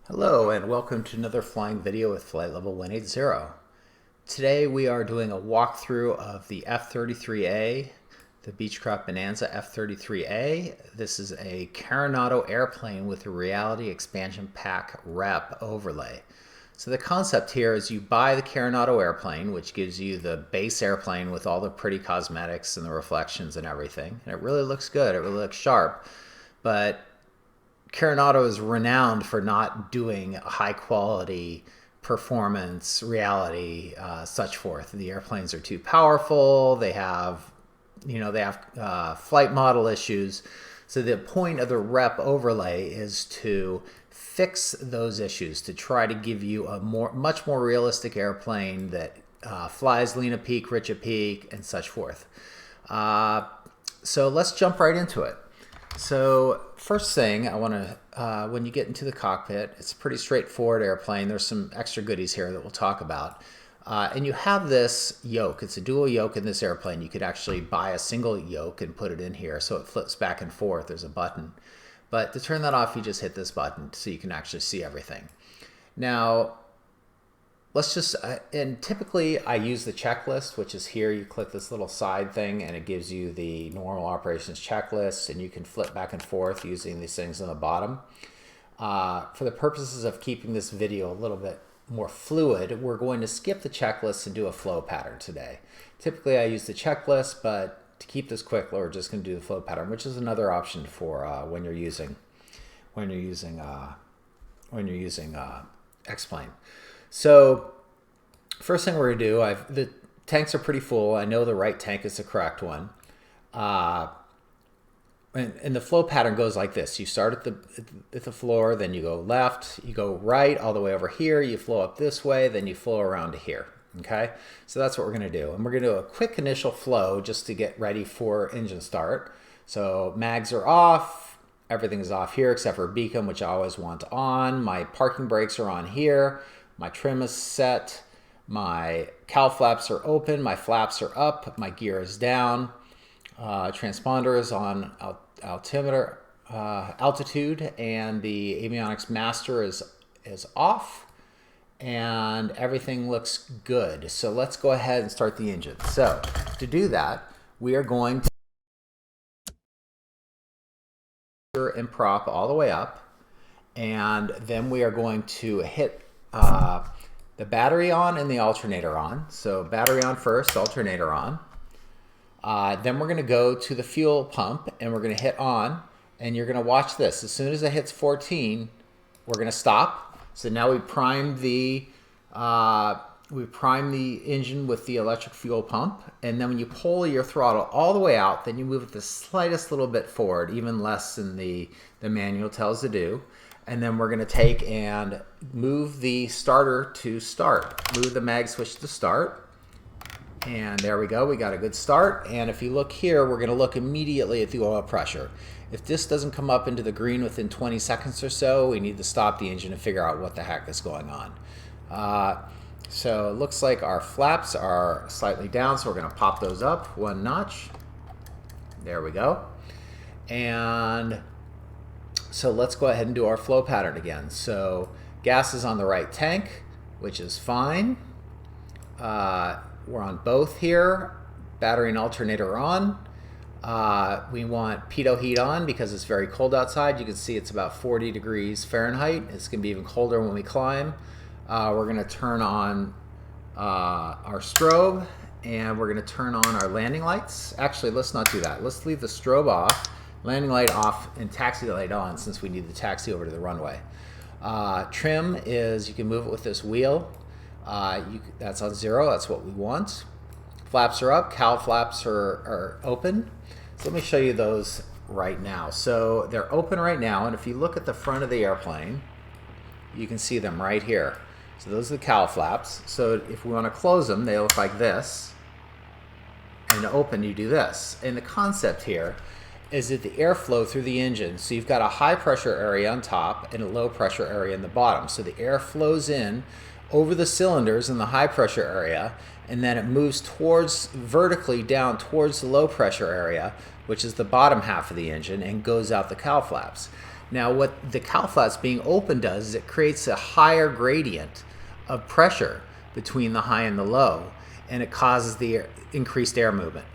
Hello and welcome to another flying video with Flight Level 180. Today we are doing a walkthrough of the F33a, the Beech Bonanza F33a. This is a Carenado airplane with a Reality Expansion Pack rep overlay. So the concept here is you buy the Carenado airplane, which gives you the base airplane with all the pretty cosmetics and the reflections and everything. And it really looks good, it really looks sharp, but Carenado is renowned for not doing high quality performance, reality, such forth. The airplanes are too powerful. They have, flight model issues. So the point of the rep overlay is to fix those issues, to try to give you a much more realistic airplane that flies lean a peak, rich a peak, and such forth. So let's jump right into it. So first thing I want to, when you get into the cockpit, it's a pretty straightforward airplane. There's some extra goodies here that we'll talk about. And you have this yoke. It's a dual yoke in this airplane. You could actually buy a single yoke and put it in here so it flips back and forth. There's a button. But to turn that off, you just hit this button so you can actually see everything. Now, let's just, and typically I use the checklist, which is here. You click this little side thing and it gives you the normal operations checklist, and you can flip back and forth using these things on the bottom. For the purposes of keeping this video a little bit more fluid, we're going to skip the checklist and do a flow pattern today. Typically I use the checklist, but to keep this quick, we're just going to do the flow pattern, which is another option for when you're using X-Plane. So first thing we're going to do, the tanks are pretty full. I know the right tank is the correct one. And the flow pattern goes like this. You start at the floor, then you go left, you go right all the way over here, you flow up this way, then you flow around to here. Okay, so that's what we're going to do. And we're going to do a quick initial flow just to get ready for engine start. So mags are off. Everything is off here except for beacon, which I always want on. My parking brakes are on here. My trim is set, my cowl flaps are open, my flaps are up, my gear is down, transponder is on altimeter altitude, and the avionics master is off, and everything looks good. So let's go ahead and start the engine. So to do that, we are going to and prop all the way up, and then we are going to hit the battery on and the alternator on. So battery on first, alternator on. Then we're going to go to the fuel pump and we're going to hit on, and you're going to watch this. As soon as it hits 14, we're going to stop. So now we prime the engine with the electric fuel pump, and then when you pull your throttle all the way out, then you move it the slightest little bit forward, even less than the manual tells to do. And then we're going to take and move the starter to start. Move the mag switch to start. And there we go. We got a good start. And if you look here, we're going to look immediately at the oil pressure. If this doesn't come up into the green within 20 seconds or so, we need to stop the engine and figure out what the heck is going on. So it looks like our flaps are slightly down, so we're going to pop those up one notch. There we go. And so let's go ahead and do our flow pattern again. So gas is on the right tank, which is fine. We're on both here. Battery and alternator on. We want pitot heat on because it's very cold outside. You can see it's about 40 degrees Fahrenheit. It's going to be even colder when we climb. We're going to turn on our strobe, and we're going to turn on our landing lights. Actually, let's not do that. Let's leave the strobe off, landing light off, and taxi light on, since we need to taxi over to the runway. Trim is, you can move it with this wheel. That's on 0. That's what we want. Flaps are up. Cowl flaps are open. So let me show you those right now. So they're open right now, and if you look at the front of the airplane, you can see them right here. So those are the cowl flaps. So if we want to close them, they look like this. And to open, you do this. And the concept here is that the airflow through the engine. So you've got a high pressure area on top and a low pressure area in the bottom. So the air flows in over the cylinders in the high pressure area, and then it moves vertically down towards the low pressure area, which is the bottom half of the engine, and goes out the cowl flaps. Now what the cowl flaps being open does is it creates a higher gradient of pressure between the high and the low, and it causes the increased air movement.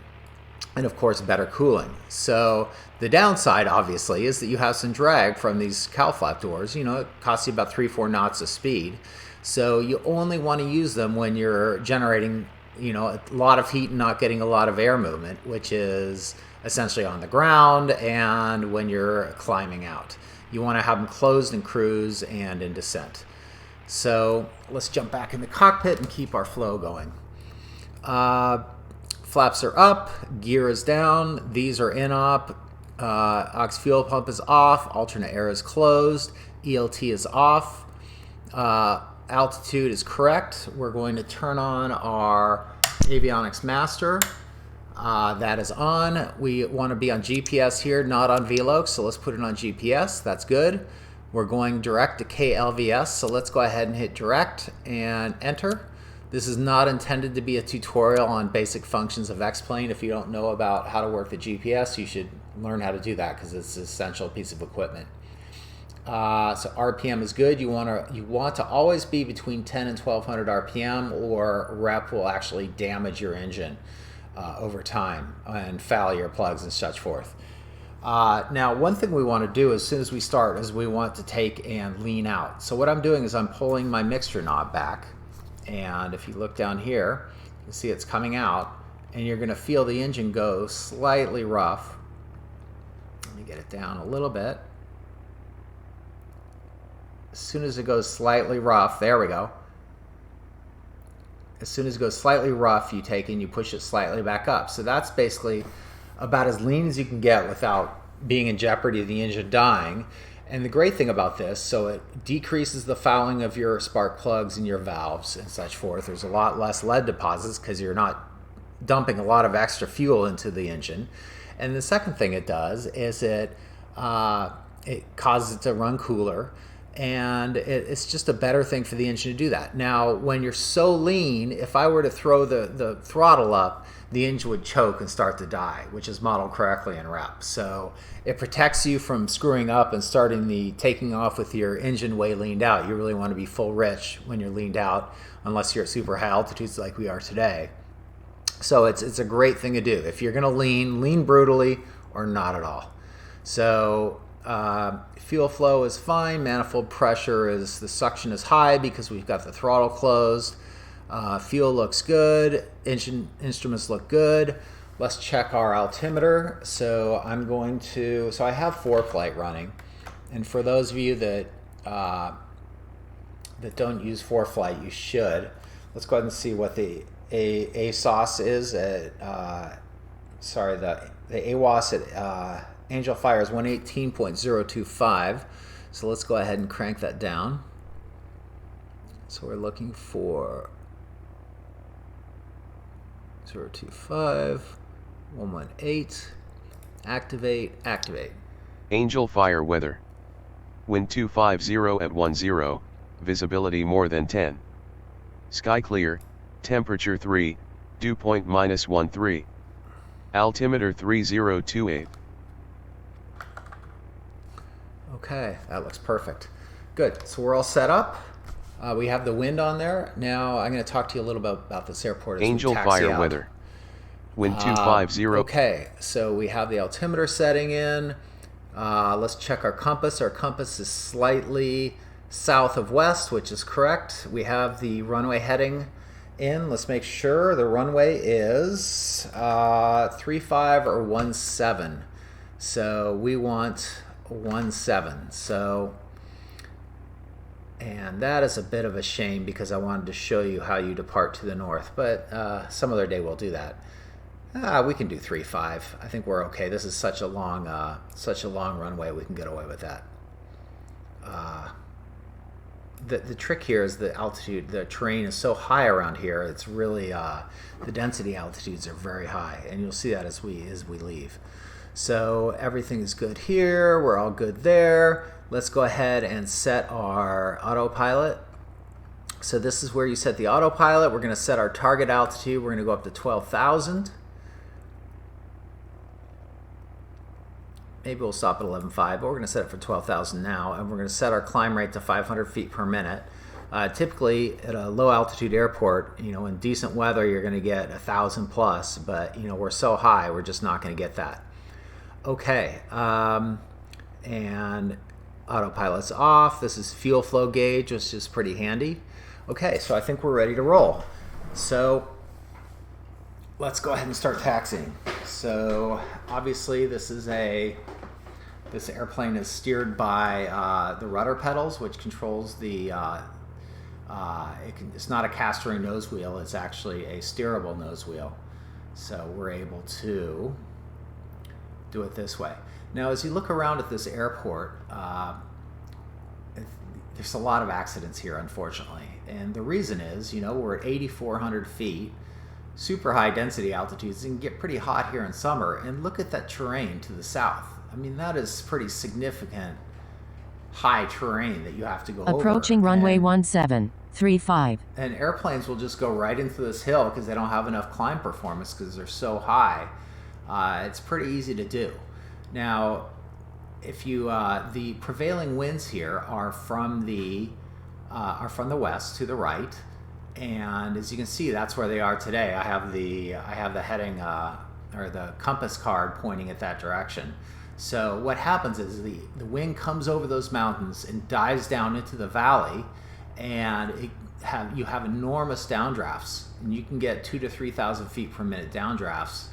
And of course better cooling. So the downside obviously is that you have some drag from these cowl flap doors. You know, it costs you about 3-4 knots of speed. So you only want to use them when you're generating, you know, a lot of heat and not getting a lot of air movement, which is essentially on the ground and when you're climbing out. You want to have them closed in cruise and in descent. So let's jump back in the cockpit and keep our flow going. Flaps are up, gear is down, these are in op, aux fuel pump is off, alternate air is closed, ELT is off, altitude is correct. We're going to turn on our avionics master. That is on. We want to be on GPS here, not on VLOC, so let's put it on GPS. That's good. We're going direct to KLVS, so let's go ahead and hit direct and enter. This is not intended to be a tutorial on basic functions of X-Plane. If you don't know about how to work the GPS, you should learn how to do that because it's an essential piece of equipment. So RPM is good. You want to always be between 10 and 1200 RPM, or rep will actually damage your engine over time and foul your plugs and such forth. Now, one thing we want to do as soon as we start is we want to take and lean out. So what I'm doing is I'm pulling my mixture knob back, and if you look down here, you can see it's coming out, and you're going to feel the engine go slightly rough. Let me get it down a little bit. As soon as it goes slightly rough, there we go. As soon as it goes slightly rough, you take and you push it slightly back up. So that's basically about as lean as you can get without being in jeopardy of the engine dying. And the great thing about this, so it decreases the fouling of your spark plugs and your valves and such forth. There's a lot less lead deposits because you're not dumping a lot of extra fuel into the engine. And the second thing it does is it causes it to run cooler. And it's just a better thing for the engine to do that. Now, when you're so lean, if I were to throw the throttle up, the engine would choke and start to die, which is modeled correctly in rep. So it protects you from screwing up and taking off with your engine way leaned out. You really want to be full rich when you're leaned out, unless you're at super high altitudes like we are today. So it's a great thing to do. If you're going to lean brutally or not at all. So fuel flow is fine. Manifold pressure the suction is high because we've got the throttle closed. Fuel looks good. Engine instruments look good. Let's check our altimeter. So I have ForeFlight running, and for those of you that don't use ForeFlight, you should. Let's go ahead and see what the ASOS is at. The AWOS at Angel Fire is 118.025. So let's go ahead and crank that down. So we're looking for 025, 118, activate. Angel Fire weather. Wind 250 at 10, visibility more than 10. Sky clear, temperature 3, dew point -13. Altimeter 3028. Okay, that looks perfect. Good, so we're all set up. We have the wind on there. Now I'm going to talk to you a little bit about this airport. Angel Fire out. weather. Wind 250. Okay, so we have the altimeter setting in. Let's check our compass. Our compass is slightly south of west, which is correct. We have the runway heading in. Let's make sure the runway is 35 or 17. So we want 17. So, and that is a bit of a shame because I wanted to show you how you depart to the north, but some other day we'll do that. We can do 35. I think we're okay. This is such a long runway. We can get away with that. The trick here is the altitude. The terrain is so high around here. It's really the density altitudes are very high, and you'll see that as we leave. So everything is good here. We're all good there. Let's go ahead and set our autopilot. So this is where you set the autopilot. We're going to set our target altitude. We're going to go up to 12,000. maybe we'll stop at 11.5, but we're going to set it for 12,000 now, and we're going to set our climb rate to 500 feet per minute. Typically, at a low altitude airport, in decent weather, you're going to get 1,000 plus, but we're so high, we're just not going to get that. Okay, and autopilot's off. This is fuel flow gauge, which is pretty handy. Okay, so I think we're ready to roll. So let's go ahead and start taxiing. So obviously this airplane is steered by the rudder pedals, which controls the it's not a castering nose wheel, it's actually a steerable nose wheel. So we're able to do it this way. Now as you look around at this airport, there's a lot of accidents here, unfortunately. And the reason is, we're at 8,400 feet, super high density altitudes. It can get pretty hot here in summer. And look at that terrain to the south. I mean, that is pretty significant high terrain that you have to go over. Approaching runway 1735. And airplanes will just go right into this hill because they don't have enough climb performance because they're so high. It's pretty easy to do. Now, if you the prevailing winds here are from the west to the right, and as you can see, that's where they are today. I have the heading or the compass card pointing at that direction. So what happens is the wind comes over those mountains and dives down into the valley, and you have enormous downdrafts, and you can get 2,000 to 3,000 feet per minute downdrafts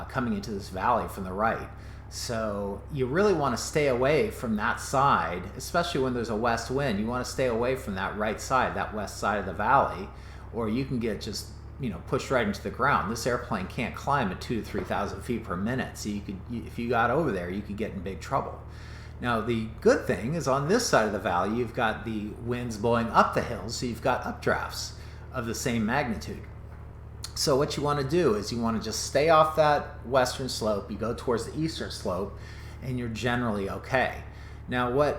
coming into this valley from the right. So you really want to stay away from that side, especially when there's a west wind. You want to stay away from that right side, that west side of the valley, or you can get just pushed right into the ground. This airplane can't climb at 2,000 to 3,000 feet per minute, so if you got over there, you could get in big trouble. Now the good thing is on this side of the valley, you've got the winds blowing up the hills, so you've got updrafts of the same magnitude. So what you want to do is you want to just stay off that western slope, you go towards the eastern slope, and you're generally okay. Now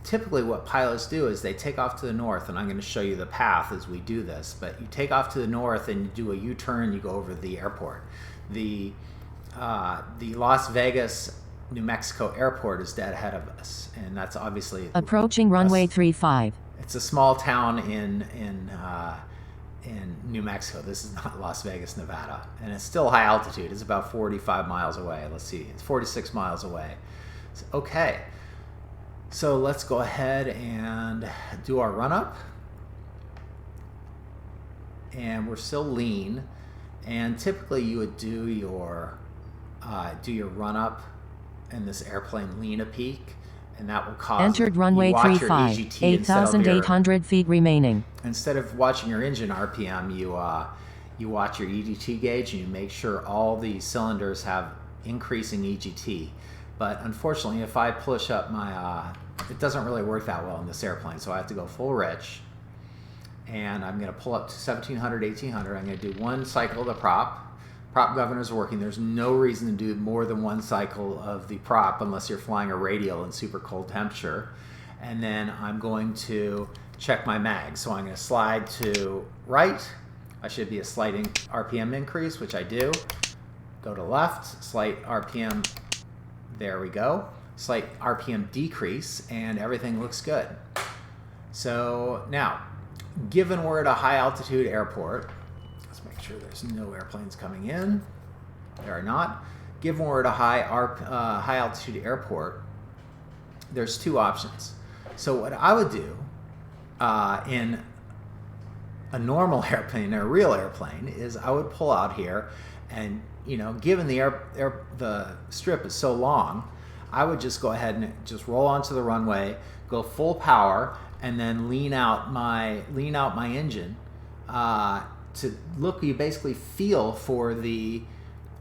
typically what pilots do is they take off to the north, and I'm going to show you the path as we do this, but you take off to the north and you do a U-turn, you go over the airport. The Las Vegas, New Mexico airport is dead ahead of us, and that's obviously approaching runway 35. It's a small town in New Mexico. This is not Las Vegas, Nevada, and it's still high altitude. It's about 45 miles away. Let's see, it's 46 miles away. Okay, so let's go ahead and do our run up, and we're still lean, and typically you would do your run up and this airplane lean a peak, and that will cause entered runway 35, 8,800 feet remaining. Instead of watching your engine RPM, you watch your EGT gauge, and you make sure all the cylinders have increasing EGT. But unfortunately, if I push up my it doesn't really work that well in this airplane, so I have to go full rich, and I'm going to pull up to 1,700, 1,800. I'm going to do one cycle of the prop. Prop governors are working. There's no reason to do more than one cycle of the prop unless you're flying a radial in super cold temperature. And then I'm going to check my mag. So I'm going to slide to right. I should be a slight RPM increase, which I do. Go to left, slight RPM, there we go. Slight RPM decrease, and everything looks good. So now, given we're at a high altitude airport, let's make sure there's no airplanes coming in. There are not. Given we're at a high altitude airport, there's two options. So what I would do in a normal airplane, a real airplane, is I would pull out here, and given the strip is so long, I would just go ahead and just roll onto the runway, go full power, and then lean out my engine to look. You basically feel for the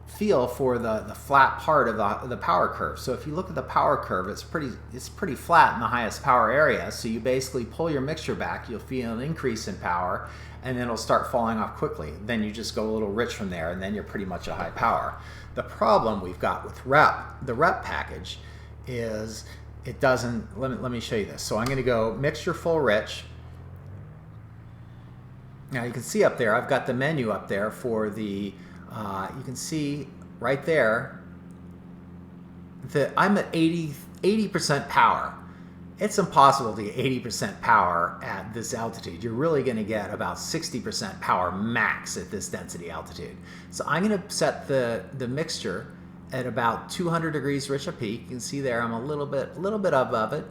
flat part of the power curve. So if you look at the power curve, it's pretty flat in the highest power area. So you basically pull your mixture back, you'll feel an increase in power, and then it'll start falling off quickly. Then you just go a little rich from there, and then you're pretty much at high power. The problem we've got with the rep package is it doesn't. Let me show you this. So I'm going to go mixture full rich. Now you can see up there, I've got the menu up there for the, you can see right there, I'm at 80% power. It's impossible to get 80% power at this altitude. You're really going to get about 60% power max at this density altitude. So I'm going to set the mixture at about 200 degrees rich of peak. You can see there I'm a little bit above it.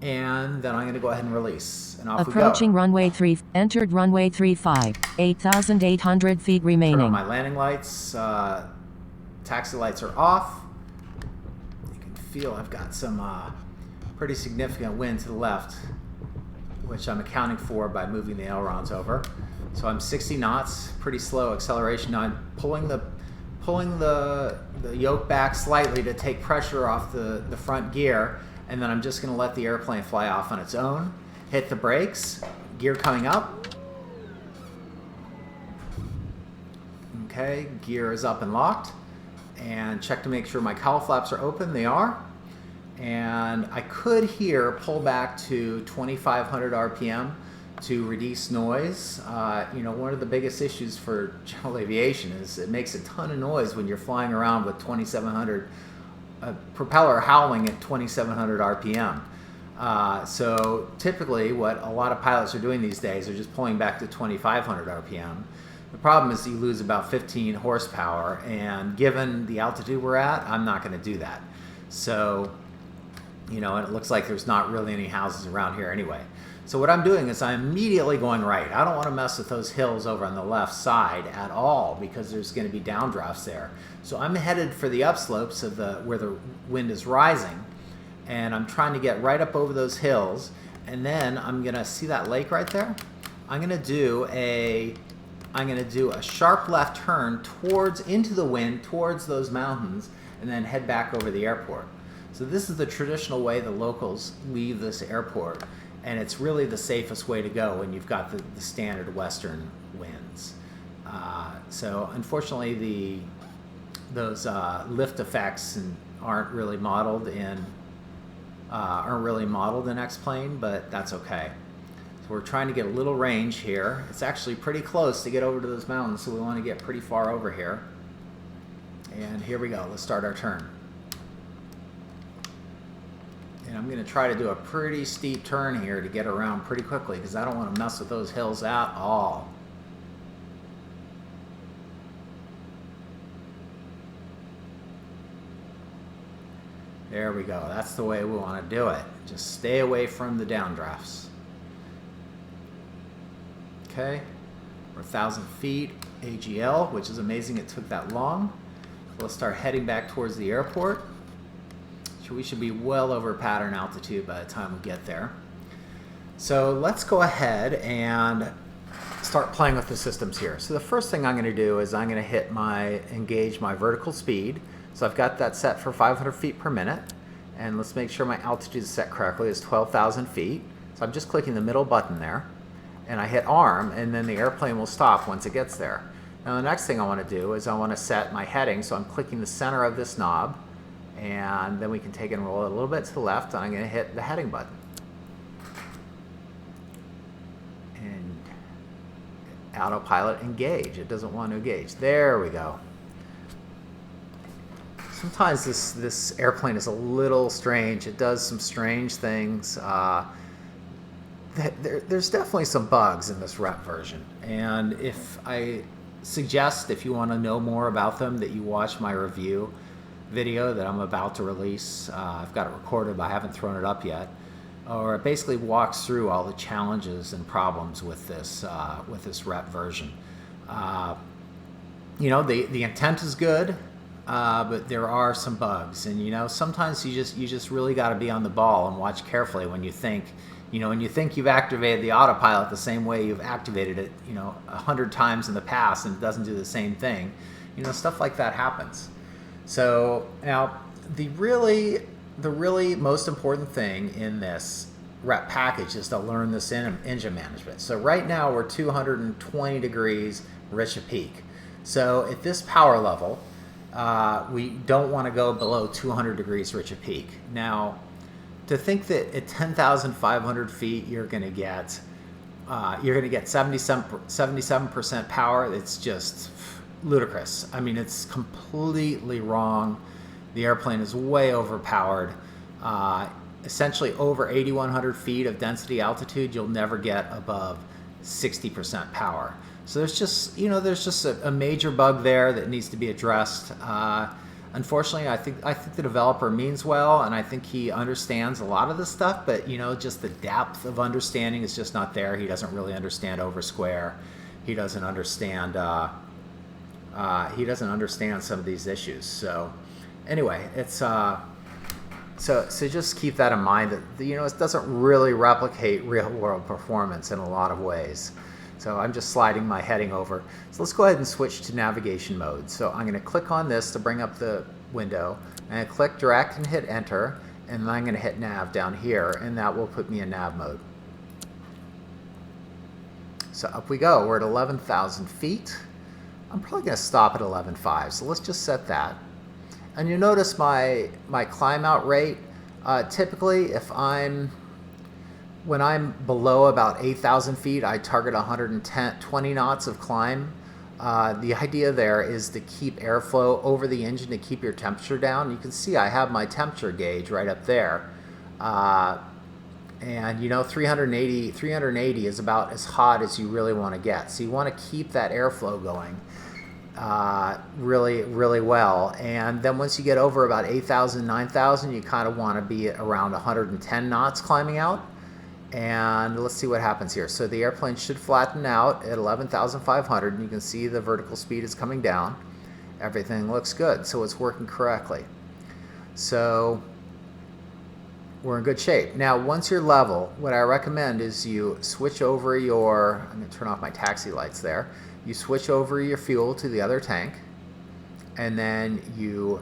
And then I'm going to go ahead and release. And off Approaching we go. runway 3, entered runway 35, 8,800 feet Turn on remaining. my landing lights. Taxi lights are off. You can feel I've got some pretty significant wind to the left, which I'm accounting for by moving the ailerons over. So I'm 60 knots, pretty slow acceleration. Now I'm pulling the yoke back slightly to take pressure off the front gear, and then I'm just going to let the airplane fly off on its own. Hit the brakes, gear coming up. Okay, gear is up and locked. And check to make sure my cowl flaps are open. They are. And I could here pull back to 2,500 RPM to reduce noise. One of the biggest issues for general aviation is it makes a ton of noise when you're flying around with 2,700 propeller howling at 2,700 RPM. So typically what a lot of pilots are doing these days are just pulling back to 2,500 RPM. The problem is you lose about 15 horsepower, and given the altitude we're at, I'm not going to do that. So, and it looks like there's not really any houses around here anyway. So what I'm doing is I'm immediately going right. I don't want to mess with those hills over on the left side at all because there's going to be downdrafts there. So I'm headed for the upslopes of where the wind is rising, and I'm trying to get right up over those hills. And then I'm going to see that lake right there. I'm going to do a sharp left turn into the wind towards those mountains, and then head back over the airport. So this is the traditional way the locals leave this airport, and it's really the safest way to go when you've got the standard western winds. So unfortunately, those lift effects aren't really modeled in X-Plane, but that's okay. So we're trying to get a little range here. It's actually pretty close to get over to those mountains, so we want to get pretty far over here. And here we go. Let's start our turn. And I'm going to try to do a pretty steep turn here to get around pretty quickly because I don't want to mess with those hills at all. There we go. That's the way we want to do it. Just stay away from the downdrafts. Okay, we're 1,000 feet AGL, which is amazing it took that long. Let's start heading back towards the airport. So we should be well over pattern altitude by the time we get there. So let's go ahead and start playing with the systems here. So the first thing I'm going to do is I'm going to engage my vertical speed. So I've got that set for 500 feet per minute. And let's make sure my altitude is set correctly. It's 12,000 feet. So I'm just clicking the middle button there. And I hit arm, and then the airplane will stop once it gets there. Now the next thing I want to do is I want to set my heading. So I'm clicking the center of this knob. And then we can take and roll it a little bit to the left. And I'm going to hit the heading button. And autopilot engage. It doesn't want to engage. There we go. Sometimes this airplane is a little strange. It does some strange things. There's definitely some bugs in this rep version. And if I suggest, if you want to know more about them, that you watch my review video that I'm about to release. I've got it recorded, but I haven't thrown it up yet. Or it basically walks through all the challenges and problems with this rep version. The intent is good, but there are some bugs, and sometimes you just really got to be on the ball and watch carefully when you think you've activated the autopilot the same way you've activated it 100 times in the past and it doesn't do the same thing. Stuff like that happens. So now the really most important thing in this rep package is to learn this engine management. So right now we're 220 degrees rich of peak. So at this power level, we don't want to go below 200 degrees rich of peak. Now, to think that at 10,500 feet you're going to get 77% power, it's just ludicrous. I mean, it's completely wrong. The airplane is way overpowered. Essentially over 8,100 feet of density altitude, you'll never get above 60% power. So there's just, there's just a major bug there that needs to be addressed. Unfortunately, I think the developer means well, and I think he understands a lot of this stuff, but just the depth of understanding is just not there. He doesn't really understand oversquare. He doesn't understand some of these issues. So anyway, it's so just keep that in mind, that it doesn't really replicate real world performance in a lot of ways. So I'm just sliding my heading over. So let's go ahead and switch to navigation mode. So I'm going to click on this to bring up the window, and I click direct and hit enter, and then I'm going to hit nav down here, and that will put me in nav mode. So up we go. We're at 11,000 feet. I'm probably going to stop at 11.5, so let's just set that. And you'll notice my climb out rate, typically when I'm below about 8,000 feet, I target 120 knots of climb. The idea there is to keep airflow over the engine to keep your temperature down. You can see I have my temperature gauge right up there. And 380 is about as hot as you really want to get. So you want to keep that airflow going really, really well. And then once you get over about 8,000, 9,000, you kind of want to be around 110 knots climbing out. And let's see what happens here. So the airplane should flatten out at 11,500, and you can see the vertical speed is coming down. Everything looks good, so it's working correctly. So we're in good shape. Now, once you're level, what I recommend is you switch over I'm going to turn off my taxi lights there. You switch over your fuel to the other tank, and then you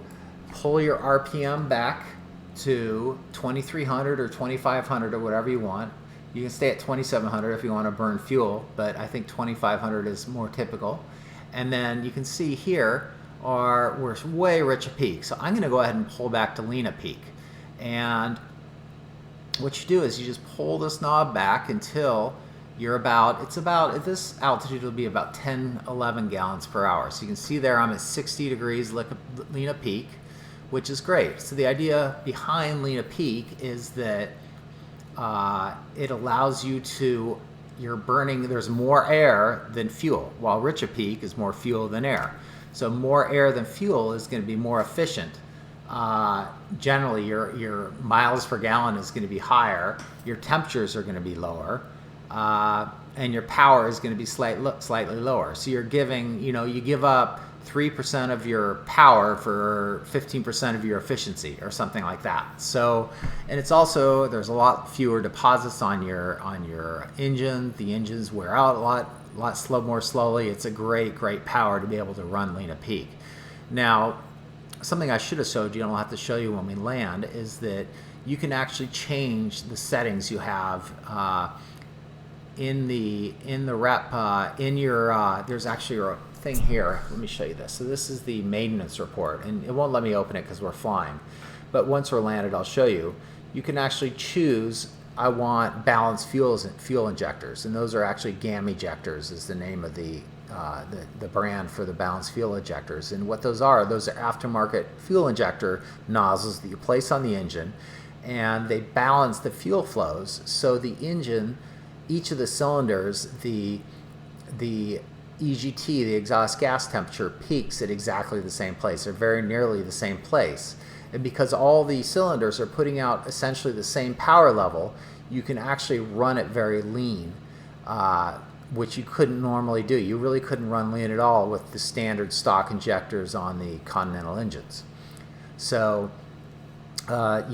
pull your RPM back to 2,300 or 2,500 or whatever you want. You can stay at 2,700 if you want to burn fuel, but I think 2,500 is more typical. And then you can see here we're way rich at peak. So I'm going to go ahead and pull back to lean at peak. And what you do is you just pull this knob back until you're at this altitude will be about 10, 11 gallons per hour. So you can see there I'm at 60 degrees lean at peak, which is great. So the idea behind lean at peak is that it allows you to, there's more air than fuel, while rich at peak is more fuel than air. So more air than fuel is going to be more efficient. Generally, your miles per gallon is going to be higher, your temperatures are going to be lower, and your power is going to be slightly lower. So you're giving, you give up 3% of your power for 15% of your efficiency or something like that. So, and it's also, there's a lot fewer deposits on your engine. The engines wear out a lot more slowly. It's a great power to be able to run lean at peak. Now, something I should have showed you, and I'll have to show you when we land, is that you can actually change the settings you have in the rep there's actually a thing here. Let me show you this. So this is the maintenance report, and it won't let me open it because we're flying, but once we're landed I'll show you. You can actually choose, I want balanced fuel injectors, and those are actually GAM ejectors is the name of the brand for the balanced fuel injectors. And what those are aftermarket fuel injector nozzles that you place on the engine, and they balance the fuel flows. So the engine, each of the cylinders, the EGT, the exhaust gas temperature, peaks at exactly the same place, or very nearly the same place. And because all the cylinders are putting out essentially the same power level, you can actually run it very lean, which you couldn't normally do. You really couldn't run lean at all with the standard stock injectors on the Continental engines. So if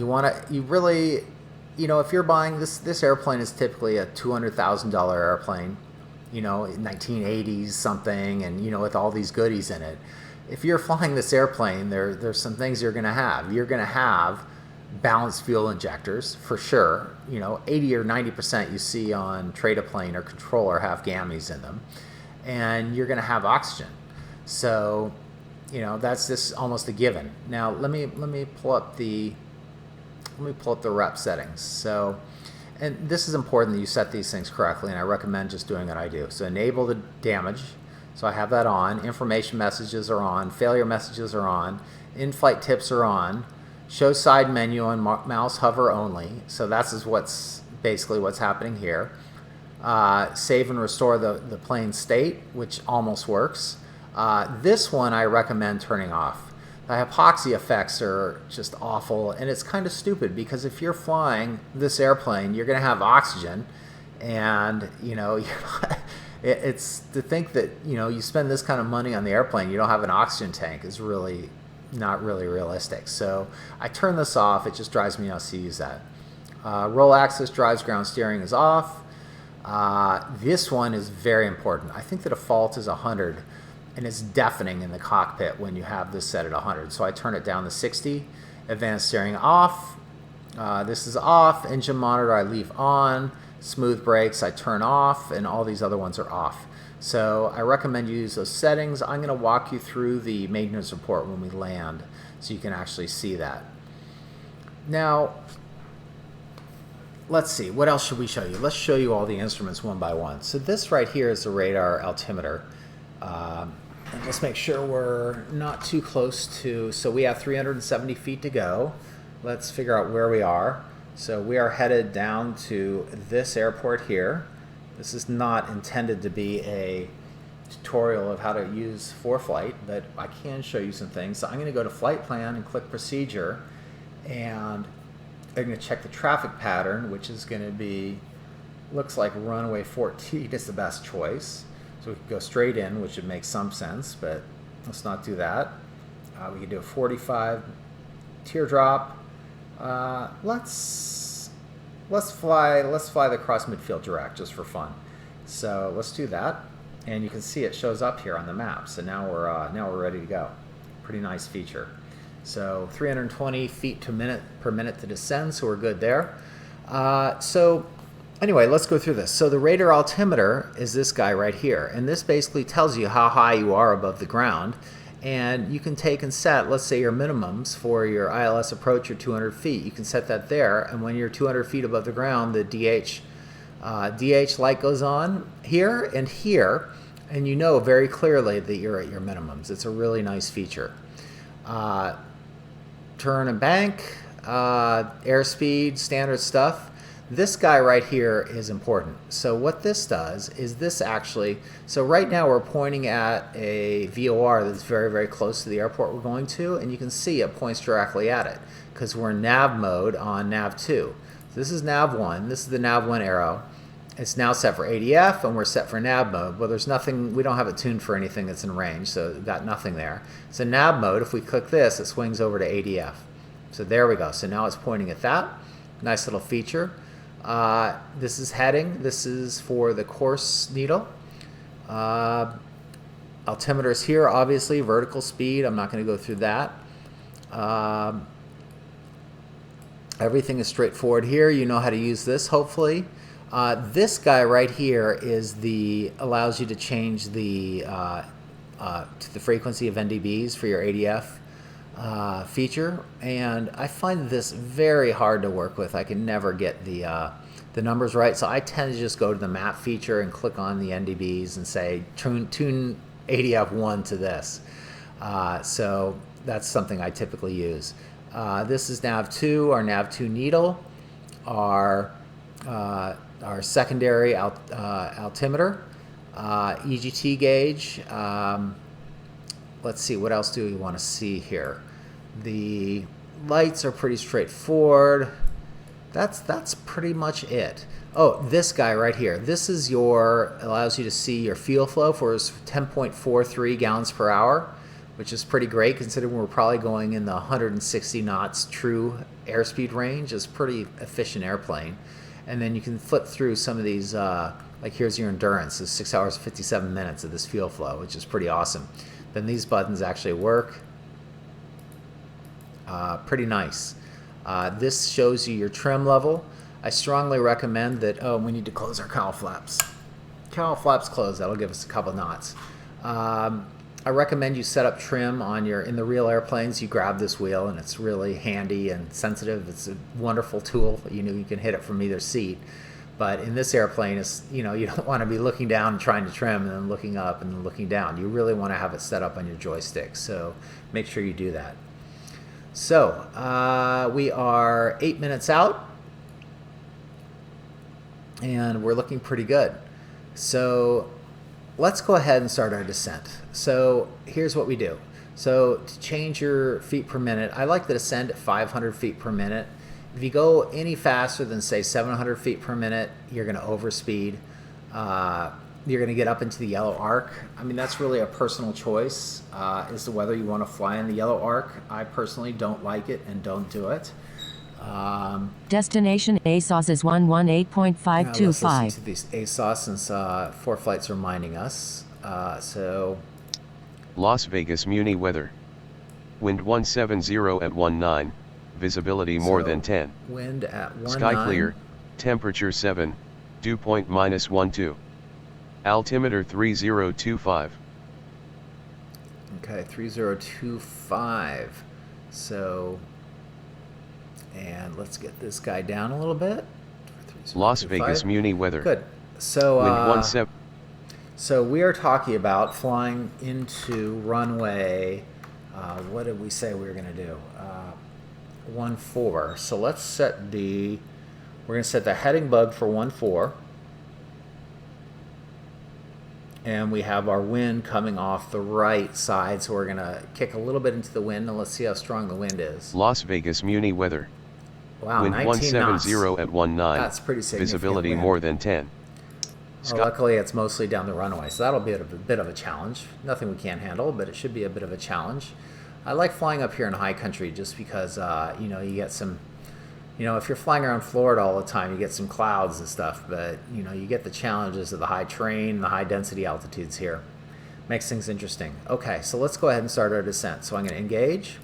you're buying this airplane is typically a $200,000 airplane, 1980s something, and with all these goodies in it. If you're flying this airplane, there's some things you're going to have. You're going to have balanced fuel injectors for sure. 80 or 90% you see on Trade-A-Plane or Controller have GAMIs in them, and you're going to have oxygen. So that's just almost a given. Now let me pull up the rep settings. So, and this is important that you set these things correctly, and I recommend just doing what I do. So enable the damage. So I have that on. Information messages are on. Failure messages are on. in-flight tips are on, show side menu on mouse hover only. So that's what's basically what's happening here. Save and restore the plane state, which almost works. This one I recommend turning off. The hypoxia effects are just awful, and it's kind of stupid because if you're flying this airplane, you're going to have oxygen, and it's to think that you spend this kind of money on the airplane, you don't have an oxygen tank is really not really realistic. So I turn this off. It just drives me nuts to use that. Roll axis drives ground steering is off. This one is very important. I think the default is 100, and it's deafening in the cockpit when you have this set at 100. So I turn it down to 60. Advanced steering off. This is off. Engine monitor I leave on. Smooth brakes I turn off, and all these other ones are off. So I recommend you use those settings. I'm going to walk you through the maintenance report when we land so you can actually see that. Now, let's see, what else should we show you? Let's show you all the instruments one by one. So this right here is the radar altimeter. And let's make sure we're not too close to, so we have 370 feet to go. Let's figure out where we are. So we are headed down to this airport here. This is not intended to be a tutorial of how to use ForeFlight, but I can show you some things. So I'm going to go to Flight Plan and click Procedure, and I'm going to check the traffic pattern, which is going to be, looks like runway 14 is the best choice. So we can go straight in, which would make some sense, but let's not do that. We can do a 45 teardrop. Let's fly the cross midfield direct just for fun. So let's do that, and you can see it shows up here on the map. So now we're ready to go. Pretty nice feature. So 320 feet per minute to descend, so we're good there. So anyway, let's go through this. So the radar altimeter is this guy right here, and this basically tells you how high you are above the ground. And you can take and set, let's say, your minimums for your ILS approach, your 200 feet. You can set that there, and when you're 200 feet above the ground, the DH light goes on here, and you know very clearly that you're at your minimums. It's a really nice feature. Turn and bank, airspeed, standard stuff. This guy right here is important. So what this does is this actually, so right now we're pointing at a VOR that's very, very close to the airport we're going to, and you can see it points directly at it because we're in nav mode on nav 2. So this is nav 1, this is the nav 1 arrow. It's now set for ADF, and we're set for nav mode. Well, there's nothing, we don't have it tuned for anything that's in range, so we've got nothing there. So nav mode, if we click this, it swings over to ADF. So there we go. So now it's pointing at that. Nice little feature. This is heading. This is for the course needle. Altimeters here, obviously, vertical speed. I'm not going to go through that. Everything is straightforward here. You know how to use this, hopefully. This guy right here is allows you to change to the frequency of NDBs for your ADF feature, and I find this very hard to work with. I can never get the numbers right, so I tend to just go to the map feature and click on the NDBs and say tune ADF 1 to this. So that's something I typically use. This is nav 2, our nav 2 needle, our secondary altimeter, EGT gauge. Let's see, what else do we want to see here? The lights are pretty straightforward. That's pretty much it. Oh, this guy right here. This is allows you to see your fuel flow for 10.43 gallons per hour, which is pretty great considering we're probably going in the 160 knots true airspeed range. It's a pretty efficient airplane. And then you can flip through some of these, like here's your endurance. It's 6 hours, 57 minutes of this fuel flow, which is pretty awesome. Then these buttons actually work. Pretty nice. This shows you your trim level. I strongly recommend that, we need to close our cowl flaps. Cowl flaps closed, that'll give us a couple knots. I recommend you set up trim on in the real airplanes. You grab this wheel and it's really handy and sensitive. It's a wonderful tool. You can hit it from either seat. But in this airplane, you don't want to be looking down and trying to trim and then looking up and then looking down. You really want to have it set up on your joystick. So make sure you do that. So we are 8 minutes out, and we're looking pretty good. So let's go ahead and start our descent. So here's what we do. So to change your feet per minute, I like to descend at 500 feet per minute. If you go any faster than, say, 700 feet per minute, you're going to overspeed. You're going to get up into the yellow arc. I mean, that's really a personal choice as to whether you want to fly in the yellow arc. I personally don't like it and don't do it. Destination ASOS is 118.525. Let's listen to these ASOS since 4 flights are reminding us. So Las Vegas Muni weather. Wind 170 at 19. Visibility more than 10. Wind at 19. Sky clear. Temperature 7. Dew point -12. Altimeter 3025. Okay, 3025. So, and let's get this guy down a little bit. Las Vegas Muni weather. Good. So, Wind 17. So we are talking about flying into runway. What did we say we were going to do? 14. So let's set we're going to set the heading bug for 14. And we have our wind coming off the right side, so we're going to kick a little bit into the wind, and let's see how strong the wind is. Las Vegas Muni weather. Wow, Wind 19 knots. 170 at 19. That's pretty significant. Visibility wind. more than 10. Well, luckily, it's mostly down the runway, so that'll be a bit of a challenge. Nothing we can't handle, but it should be a bit of a challenge. I like flying up here in high country just because, you know, you get some, you know, if you're flying around Florida all the time, you get some clouds and stuff, but, you know, you get the challenges of the high terrain, the high density altitudes here. Makes things interesting. Okay, so let's go ahead and start our descent. So I'm going to engage,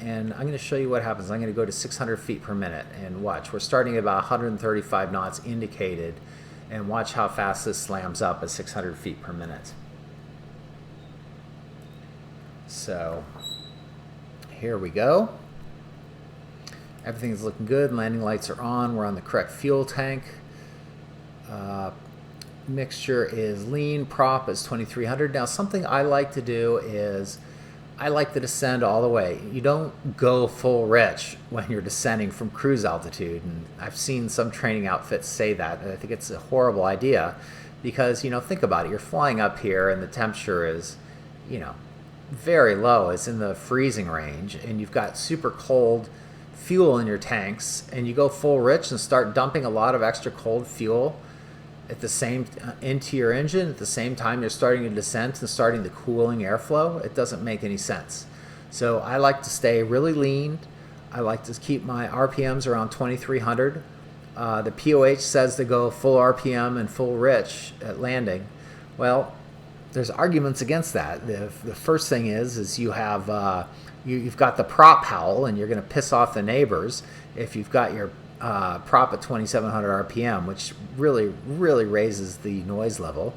and I'm going to show you what happens. I'm going to go to 600 feet per minute, and watch. We're starting at about 135 knots indicated, and watch how fast this slams up at 600 feet per minute. So here we go. Everything's looking good. Landing lights are on. We're on the correct fuel tank. Mixture is lean. Prop is 2300. Now, something I like to do is I like to descend all the way. You don't go full rich when you're descending from cruise altitude. And I've seen some training outfits say that. And I think it's a horrible idea because, you know, think about it. You're flying up here and the temperature is, you know, very low. It's in the freezing range, and you've got super cold fuel in your tanks, and you go full rich and start dumping a lot of extra cold fuel at the same into your engine at the same time you're starting to descent and starting the cooling airflow. It doesn't make any sense. So I like to stay really lean. I like to keep my RPMs around 2300. The POH says to go full RPM and full rich at landing. Well, there's arguments against that. The first thing is you have you've got the prop howl, and you're going to piss off the neighbors if you've got your prop at 2700 RPM, which really raises the noise level.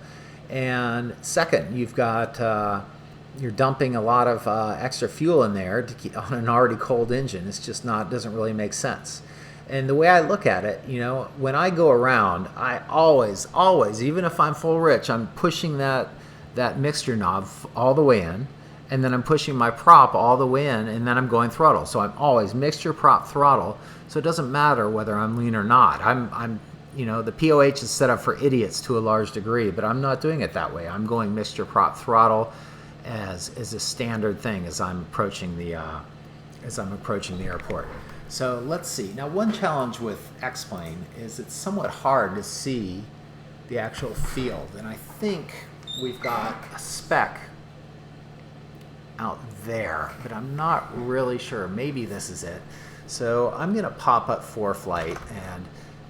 And second, you've got you're dumping a lot of extra fuel in there to keep on an already cold engine. It's just doesn't really make sense. And the way I look at it, you know, when I go around, I always, even if I'm full rich, I'm pushing that mixture knob all the way in, and then I'm pushing my prop all the way in, and then I'm going throttle. So I'm always mixture, prop, throttle. So it doesn't matter whether I'm lean or not. I'm you know, the POH is set up for idiots to a large degree, but I'm not doing it that way. I'm going mixture, prop, throttle as a standard thing as I'm approaching the airport. So let's see. Now, one challenge with X-Plane is it's somewhat hard to see the actual field, and I think we've got a speck out there, but I'm not really sure. Maybe this is it. So I'm going to pop up ForeFlight and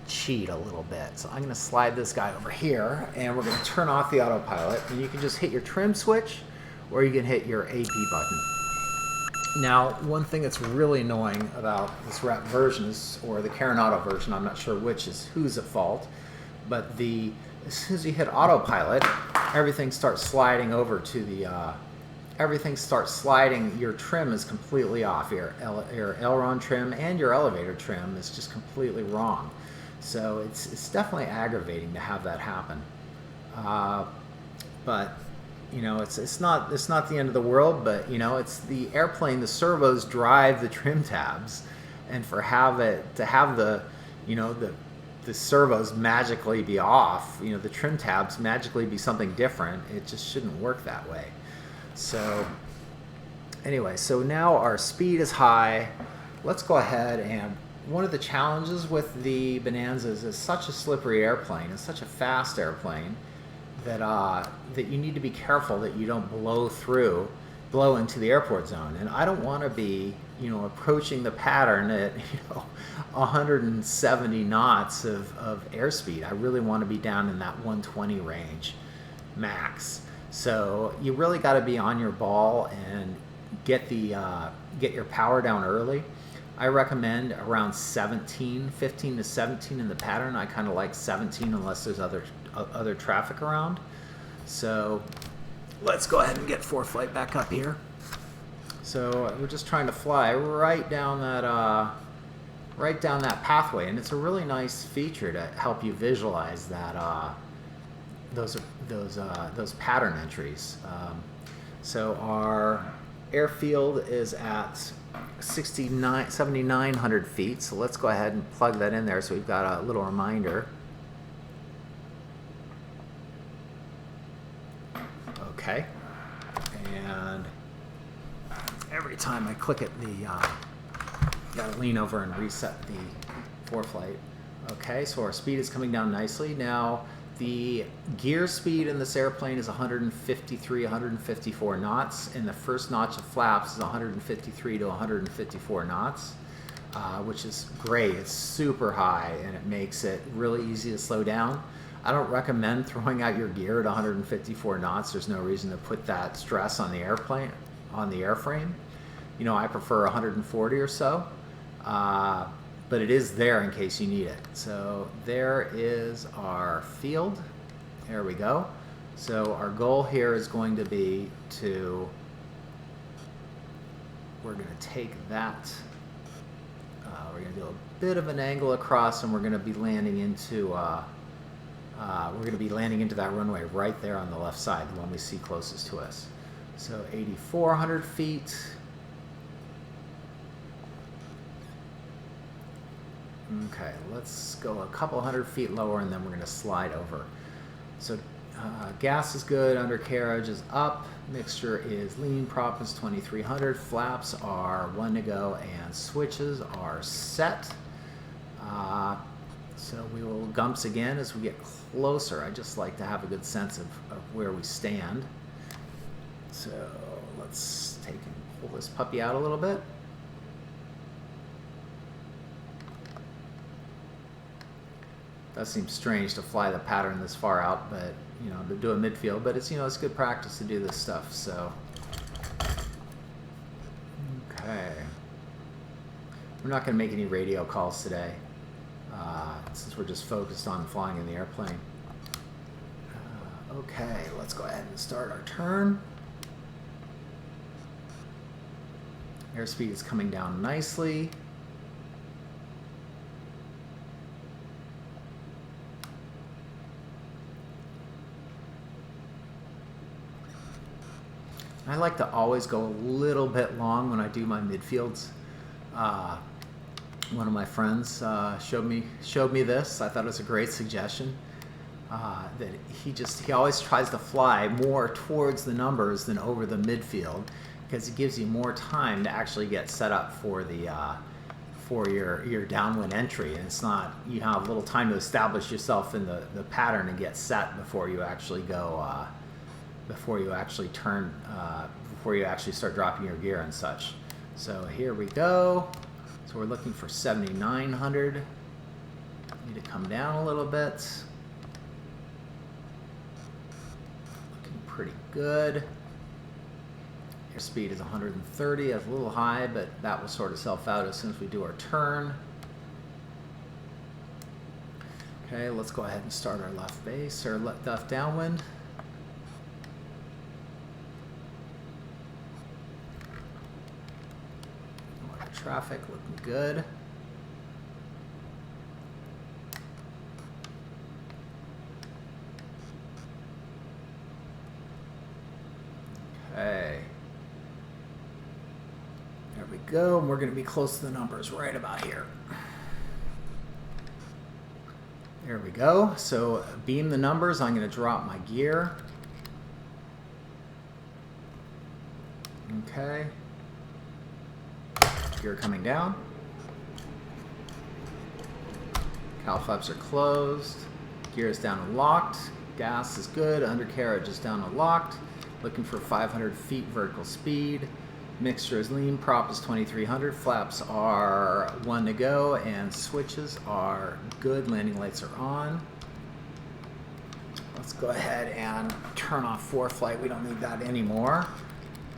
cheat a little bit. So I'm going to slide this guy over here, and we're going to turn off the autopilot, and you can just hit your trim switch, or you can hit your AP button. Now, one thing that's really annoying about this rep version is, or the Carenado version, I'm not sure which is who's at fault, but as soon as you hit autopilot, everything starts sliding over to the everything starts sliding. Your trim is completely off. Your aileron trim and your elevator trim is just completely wrong. So it's definitely aggravating to have that happen. But you know, it's not the end of the world, but you know, it's the airplane. The servos drive the trim tabs, and to have the, you know, the servos magically be off, you know, the trim tabs magically be something different. It just shouldn't work that way. So anyway, so now our speed is high. Let's go ahead, and one of the challenges with the Bonanzas is such a slippery airplane. It's such a fast airplane that that you need to be careful that you don't blow into the airport zone. And I don't want to be, you know, approaching the pattern at, you know, 170 knots of airspeed. I really want to be down in that 120 range max. So you really got to be on your ball and get your power down early. I recommend around 17, 15 to 17 in the pattern. I kind of like 17 unless there's other traffic around. So let's go ahead and get ForeFlight back up here. So we're just trying to fly right down that pathway, and it's a really nice feature to help you visualize that those pattern entries. So our airfield is at 7,900 feet. So let's go ahead and plug that in there so we've got a little reminder. Okay. And every time I click it, gotta lean over and reset the ForeFlight. Okay, so our speed is coming down nicely. Now, the gear speed in this airplane is 153, 154 knots, and the first notch of flaps is 153 to 154 knots, which is great. It's super high, and it makes it really easy to slow down. I don't recommend throwing out your gear at 154 knots. There's no reason to put that stress on the airplane, on the airframe. You know, I prefer 140 or so. But it is there in case you need it. So there is our field. There we go. So our goal here is going to be we're going to take that, we're going to do a bit of an angle across, and we're going to be landing into that runway right there on the left side, the one we see closest to us. So 8,400 feet. Okay, let's go a couple hundred feet lower, and then we're going to slide over. So gas is good, undercarriage is up, mixture is lean, prop is 2,300, flaps are 1 to go, and switches are set. So we will gumps again as we get closer. I just like to have a good sense of where we stand. So let's take and pull this puppy out a little bit. Does seem strange to fly the pattern this far out, but you know, to do a midfield, but it's, you know, it's good practice to do this stuff. So okay, we're not going to make any radio calls today since we're just focused on flying in the airplane. Okay, let's go ahead and start our turn. Airspeed is coming down nicely. I like to always go a little bit long when I do my midfields. One of my friends showed me this. I thought it was a great suggestion. That he always tries to fly more towards the numbers than over the midfield, because it gives you more time to actually get set up for the for your downwind entry, and it's not, you have a little time to establish yourself in the pattern and get set before you actually go. Before you actually turn, before you actually start dropping your gear and such. So here we go. So we're looking for 7,900. Need to come down a little bit. Looking pretty good. Airspeed is 130. That's a little high, but that will sort itself out as soon as we do our turn. Okay, let's go ahead and start our left base, or left downwind. Traffic looking good. go, and we're going to be close to the numbers right about here. There we go. So beam the numbers. I'm going to drop my gear. Okay. Gear coming down. Cowl flaps are closed. Gear is down and locked. Gas is good. Undercarriage is down and locked. Looking for 500 feet vertical speed. Mixture is lean. Prop is 2300. Flaps are 1 to go, and switches are good. Landing lights are on. Let's go ahead and turn off ForeFlight. We don't need that anymore.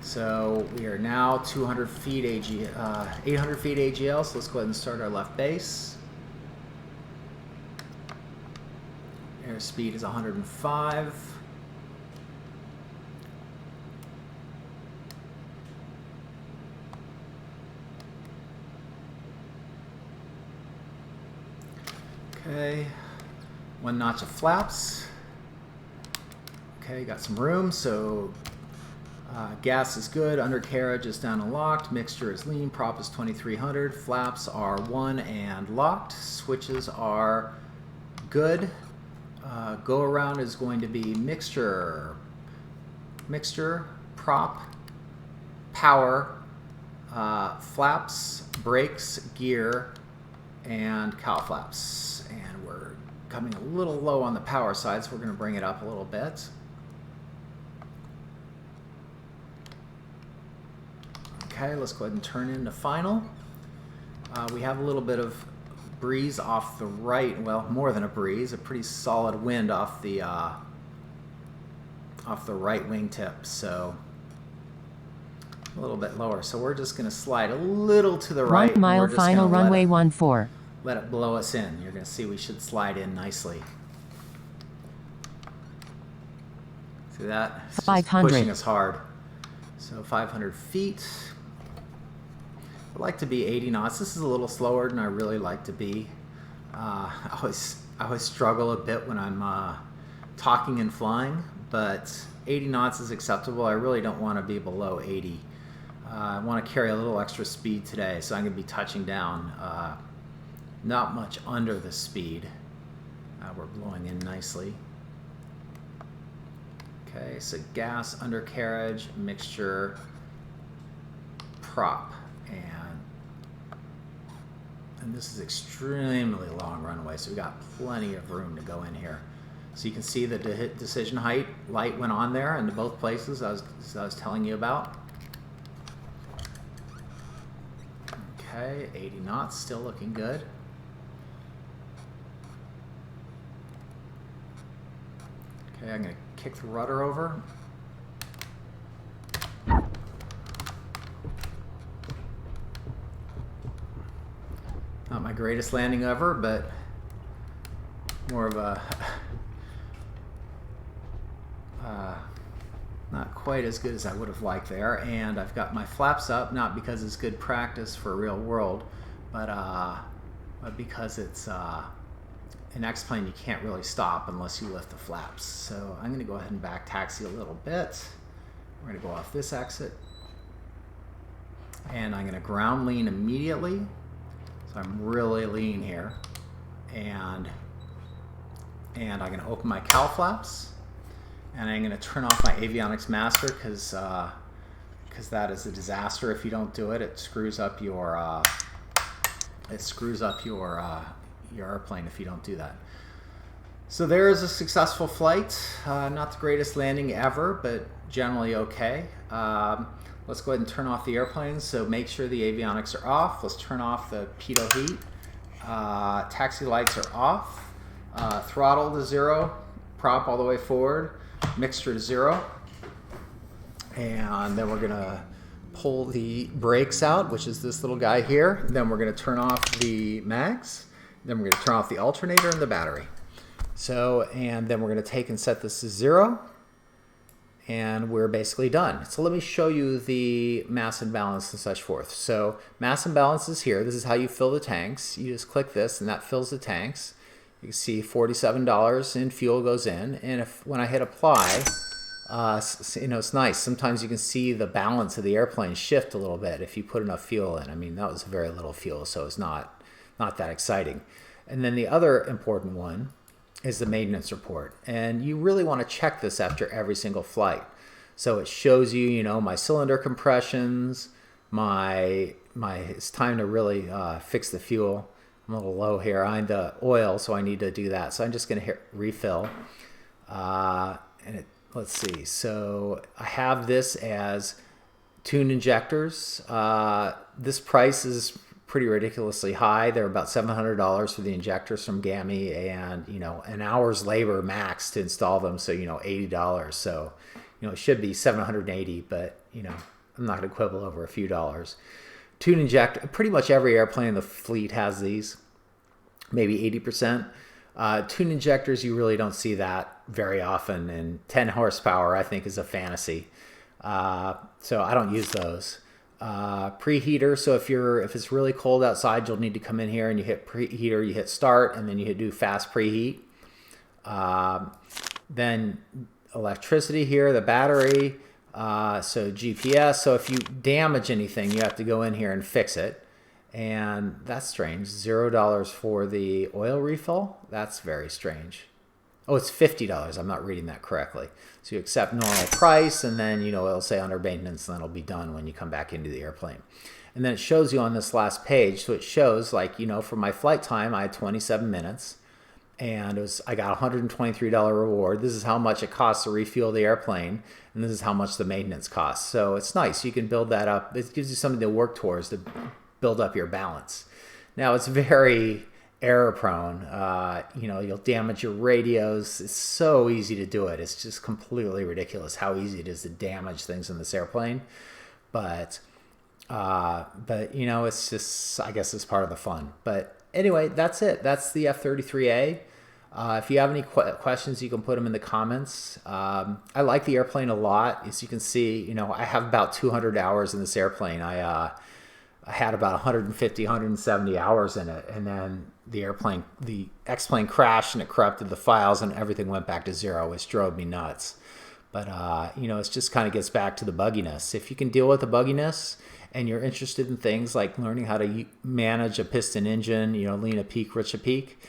So we are now 200 feet 800 feet AGL. So let's go ahead and start our left base. Airspeed is 105. Okay, 1 notch of flaps. Okay, got some room, so gas is good, undercarriage is down and locked, mixture is lean, prop is 2300, flaps are 1 and locked, switches are good. Go around is going to be mixture, prop, power, flaps, brakes, gear, and cowl flaps. And we're coming a little low on the power side, so we're going to bring it up a little bit. Okay, let's go ahead and turn into final. We have a little bit of breeze off the right, well, more than a breeze, a pretty solid wind off the right wingtip, so a little bit lower. So we're just going to slide a little to the right. 1 mile final runway 14. Let it blow us in. You're going to see we should slide in nicely. See that? It's 500. pushing us hard. So 500 feet. I'd like to be 80 knots. This is a little slower than I really like to be. I always struggle a bit when I'm talking and flying, but 80 knots is acceptable. I really don't want to be below 80. I want to carry a little extra speed today, so I'm going to be touching down not much under the speed. We're blowing in nicely. Okay, so gas, undercarriage, mixture, prop, and this is extremely long runway, so we've got plenty of room to go in here. So you can see the decision height light went on there in both places as I was telling you about. Okay, 80 knots, still looking good. Okay, I'm going to kick the rudder over. Not my greatest landing ever, but more of a not quite as good as I would have liked there. And I've got my flaps up, not because it's good practice for real world, but because it's an X-plane, you can't really stop unless you lift the flaps. So I'm going to go ahead and back taxi a little bit. We're going to go off this exit, and I'm going to ground lean immediately. So I'm really lean here, and I'm going to open my cowl flaps, and I'm going to turn off my avionics master because that is a disaster if you don't do it. It screws up your airplane if you don't do that. So there's a successful flight. Not the greatest landing ever, but generally okay. Let's go ahead and turn off the airplanes. So make sure the avionics are off. Let's turn off the pitot heat. Taxi lights are off. Throttle to 0. Prop all the way forward. Mixture to 0. And then we're going to pull the brakes out, which is this little guy here. Then we're going to turn off the mags. Then we're going to turn off the alternator and the battery. So, and then we're going to take and set this to 0. And we're basically done. So let me show you the mass and balance and such forth. So mass and balance is here. This is how you fill the tanks. You just click this and that fills the tanks. You can see $47 in fuel goes in. And when I hit apply, It's nice. Sometimes you can see the balance of the airplane shift a little bit if you put enough fuel in. I mean, that was very little fuel, so it's not that exciting. And then the other important one is the maintenance report. And you really want to check this after every single flight. So it shows you, my cylinder compressions, it's time to really fix the fuel. I'm a little low here on the oil, so I need to do that. So I'm just going to hit refill. Let's see. So I have this as tuned injectors. This price is pretty ridiculously high. They're about $700 for the injectors from GAMI, and an hour's labor max to install them. So $80. So it should be $780, but I'm not going to quibble over a few dollars. Tune injector. Pretty much every airplane in the fleet has these. Maybe 80%. Tune injectors, you really don't see that very often, and 10 horsepower I think is a fantasy. So I don't use those. Preheater, so if it's really cold outside, you'll need to come in here and you hit preheater, you hit start, and then you do fast preheat. Then electricity here, the battery, so GPS. So if you damage anything, you have to go in here and fix it. And that's strange. $0 for the oil refill. That's very strange. Oh, it's $50. I'm not reading that correctly. So you accept normal price, and then it'll say under maintenance, and then it'll be done when you come back into the airplane. And then it shows you on this last page. So it shows for my flight time, I had 27 minutes, and I got $123 reward. This is how much it costs to refuel the airplane, and this is how much the maintenance costs. So it's nice. You can build that up. It gives you something to work towards to build up your balance. Now it's very error prone. You'll damage your radios. It's so easy to do it. It's just completely ridiculous how easy it is to damage things in this airplane. But it's just, I guess it's part of the fun. But anyway, that's it. That's the F33A. If you have any questions, you can put them in the comments. I like the airplane a lot. As you can see, I have about 200 hours in this airplane. I had about 150, 170 hours in it, and then the X-plane crashed and it corrupted the files and everything went back to zero, which drove me nuts. But it just kind of gets back to the bugginess. If you can deal with the bugginess and you're interested in things like learning how to manage a piston engine, lean a peak, rich a peak,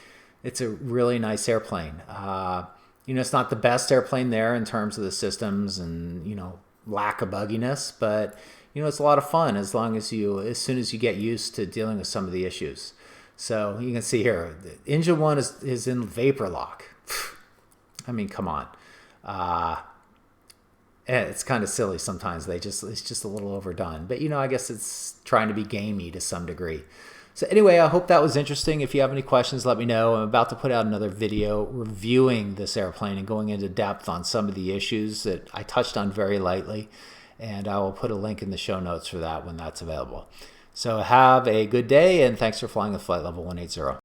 it's a really nice airplane. It's not the best airplane there in terms of the systems and lack of bugginess, but it's a lot of fun as soon as you get used to dealing with some of the issues. So you can see here, the engine one is in vapor lock. I mean, come on. It's kind of silly sometimes. It's just a little overdone, but I guess it's trying to be gamey to some degree. So anyway, I hope that was interesting. If you have any questions, let me know. I'm about to put out another video reviewing this airplane and going into depth on some of the issues that I touched on very lightly. And I will put a link in the show notes for that when that's available. So have a good day, and thanks for flying with Flight Level 180.